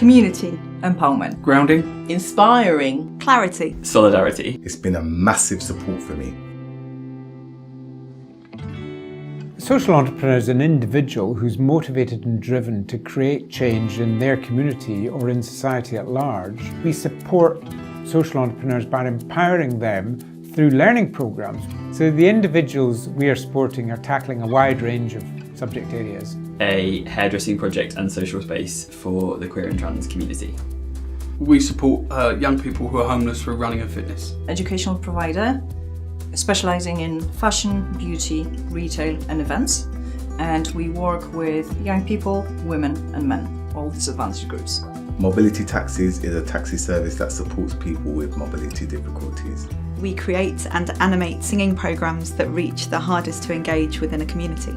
Community empowerment. Grounding. Inspiring. Clarity. Solidarity. It's been a massive support for me. A social entrepreneur is an individual who's motivated and driven to create change in their community or in society at large. We support social entrepreneurs by empowering them through learning programs. So the individuals we are supporting are tackling a wide range of subject areas. A hairdressing project and social space for the queer and trans community. We support young people who are homeless through running and fitness. Educational provider, specializing in fashion, beauty, retail and events. And we work with young people, women and men, all disadvantaged groups. Mobility Taxis is a taxi service that supports people with mobility difficulties. We create and animate singing programs that reach the hardest to engage within a community.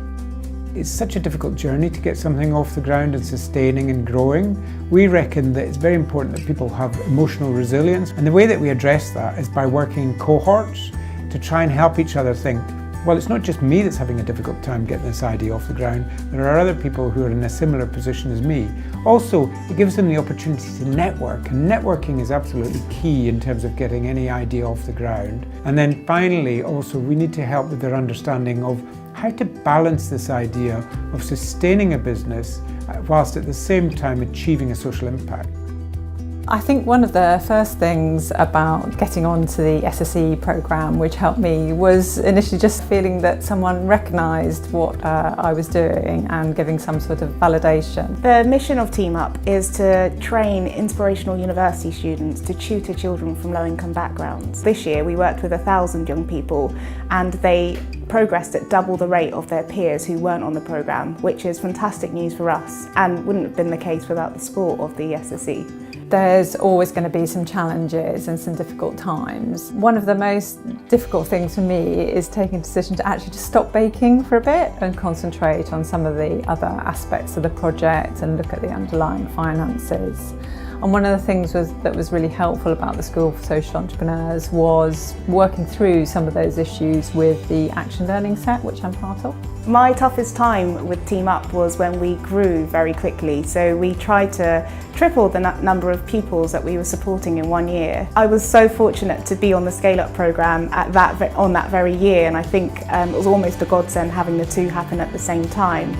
It's such a difficult journey to get something off the ground and sustaining and growing. We reckon that it's very important that people have emotional resilience, and the way that we address that is by working in cohorts to try and help each other think, well, it's not just me that's having a difficult time getting this idea off the ground. There are other people who are in a similar position as me. Also, it gives them the opportunity to network, and networking is absolutely key in terms of getting any idea off the ground. And then finally, also, we need to help with their understanding of how to balance this idea of sustaining a business whilst at the same time achieving a social impact. I think one of the first things about getting onto the SSE programme which helped me was initially just feeling that someone recognised what I was doing and giving some sort of validation. The mission of Team Up is to train inspirational university students to tutor children from low-income backgrounds. This year we worked with 1,000 young people and they progressed at double the rate of their peers who weren't on the programme, which is fantastic news for us and wouldn't have been the case without the support of the SSE. There's always going to be some challenges and some difficult times. One of the most difficult things for me is taking a decision to actually just stop baking for a bit and concentrate on some of the other aspects of the project and look at the underlying finances. And one of the things that was really helpful about the School for Social Entrepreneurs was working through some of those issues with the Action Learning Set, which I'm part of. My toughest time with Team Up was when we grew very quickly. So we tried to triple the number of pupils that we were supporting in 1 year. I was so fortunate to be on the Scale Up programme on that very year, and I think it was almost a godsend having the two happen at the same time.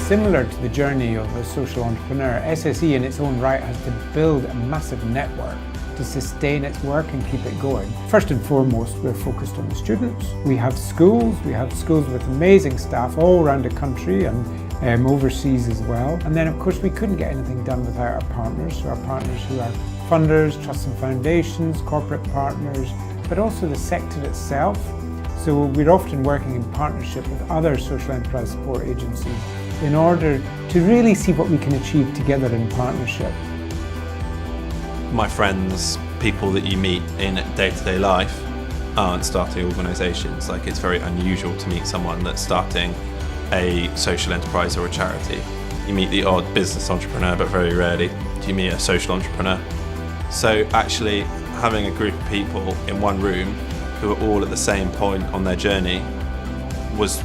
Similar to the journey of a social entrepreneur, SSE in its own right has to build a massive network to sustain its work and keep it going. First and foremost, we're focused on the students. We have schools with amazing staff all around the country and overseas as well. And then of course we couldn't get anything done without our partners. So our partners who are funders, trusts and foundations, corporate partners, but also the sector itself. So we're often working in partnership with other social enterprise support agencies in order to really see what we can achieve together in partnership. My friends, people that you meet in day-to-day life aren't starting organisations. Like, it's very unusual to meet someone that's starting a social enterprise or a charity. You meet the odd business entrepreneur, but very rarely do you meet a social entrepreneur. So actually having a group of people in one room who are all at the same point on their journey was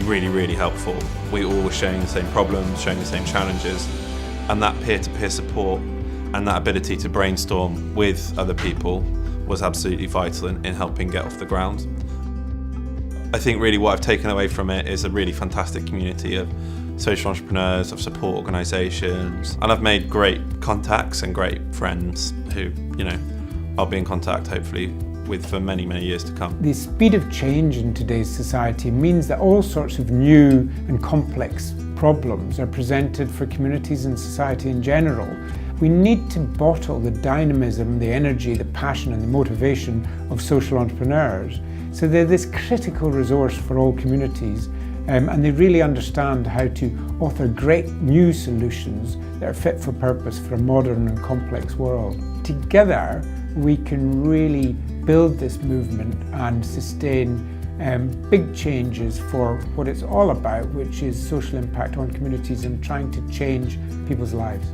really, really helpful. We all were sharing the same problems, sharing the same challenges, and that peer-to-peer support and that ability to brainstorm with other people was absolutely vital in helping get off the ground. I think really what I've taken away from it is a really fantastic community of social entrepreneurs, of support organisations, and I've made great contacts and great friends who, I'll be in contact hopefully with for many, many years to come. The speed of change in today's society means that all sorts of new and complex problems are presented for communities and society in general. We need to bottle the dynamism, the energy, the passion and the motivation of social entrepreneurs. So they're this critical resource for all communities, and they really understand how to author great new solutions that are fit for purpose for a modern and complex world. Together, we can really build this movement and sustain big changes for what it's all about, which is social impact on communities and trying to change people's lives.